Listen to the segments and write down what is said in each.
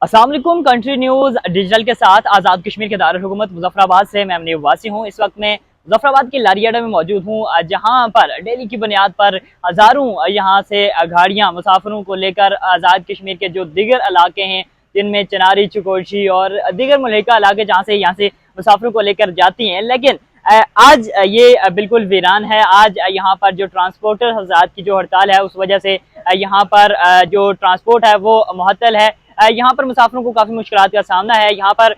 अस्सलाम वालेकुम। Country news digital के साथ आज़ाद कश्मीर के दारुल हुकूमत मुजफ्फराबाद से मैं वासी हूँ। इस वक्त मैं मुजफ्फराबाद के लारियाडा में मौजूद हूँ, जहाँ पर डेली की बुनियाद पर हज़ारों यहाँ से गाड़ियाँ मुसाफिरों को लेकर आज़ाद कश्मीर के जो दीगर इलाके हैं जिनमें चनारी, चिकोशी और दीगर मुल्हिका इलाके जहाँ से यहाँ से मुसाफिरों को लेकर जाती हैं, लेकिन आज ये बिल्कुल वीरान है। आज यहाँ पर जो ट्रांसपोर्टर हज़रात की जो हड़ताल है उस वजह से यहाँ पर जो ट्रांसपोर्ट है वो मुअत्तल है। यहाँ पर मुसाफिरों को काफ़ी मुश्किलात का सामना है। यहाँ पर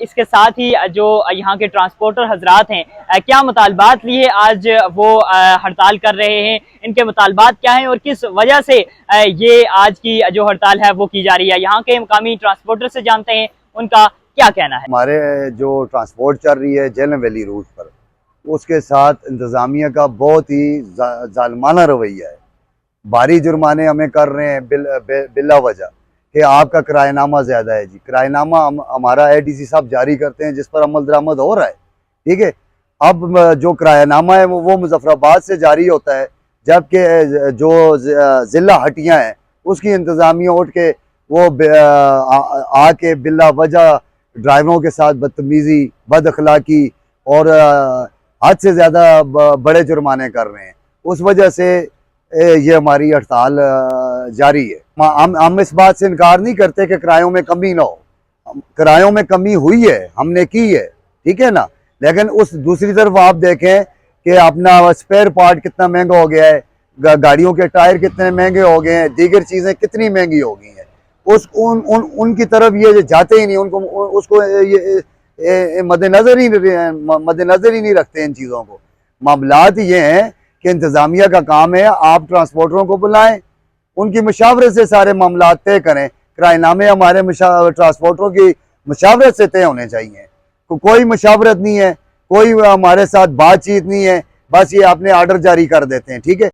इसके साथ ही जो यहाँ के ट्रांसपोर्टर हजरात हैं, क्या मुतालबात लिए आज वो हड़ताल कर रहे हैं, इनके मुतालबात क्या हैं और किस वजह से ये आज की जो हड़ताल है वो की जा रही है, यहाँ के मकामी ट्रांसपोर्टर से जानते हैं उनका क्या कहना है। हमारे जो ट्रांसपोर्ट चल रही है जेलम वैली रूट पर, उसके साथ इंतज़ामिया का बहुत ही जालिमाना रवैया है। भारी जुर्माने हमें कर रहे हैं बिला वजह कि आपका किरायानामा ज़्यादा है। जी, किरायानामा हमारा एडीसी साहब जारी करते हैं जिस पर अमल दरामद हो रहा है, ठीक है। अब जो किरायानामा है वो मुजफ्फराबाद से जारी होता है, जबकि जो ज़िला हटियाँ हैं उसकी इंतज़ामिया उठ के वो आके बिला वजह ड्राइवरों के साथ बदतमीज़ी, बद अखलाकी और हद से ज़्यादा बड़े जुर्माने कर रहे हैं। उस वजह से ये हमारी हड़ताल जारी है। हम इस बात से इनकार नहीं करते कि किरायों में कमी ना हो, किरायों में कमी हुई है, हमने की है, ठीक है ना। लेकिन उस दूसरी तरफ आप देखें कि अपना स्पेयर पार्ट कितना महंगा हो गया है, गाड़ियों के टायर कितने महंगे हो गए हैं, दीगर चीज़ें कितनी महंगी हो गई हैं। उनकी तरफ ये जाते ही नहीं, उनको उसको ये मद्देनजर ही नहीं रखते इन चीज़ों को। मामलात ये हैं कि इंतज़ामिया का काम है, आप ट्रांसपोर्टरों को बुलाएं, उनकी मुशावरत से सारे मामलात तय करें। किरायनामे हमारे ट्रांसपोर्टरों की मुशावरत से तय होने चाहिए। कोई मुशावरत नहीं है, कोई हमारे साथ बातचीत नहीं है, बस ये आपने आर्डर जारी कर देते हैं, ठीक है।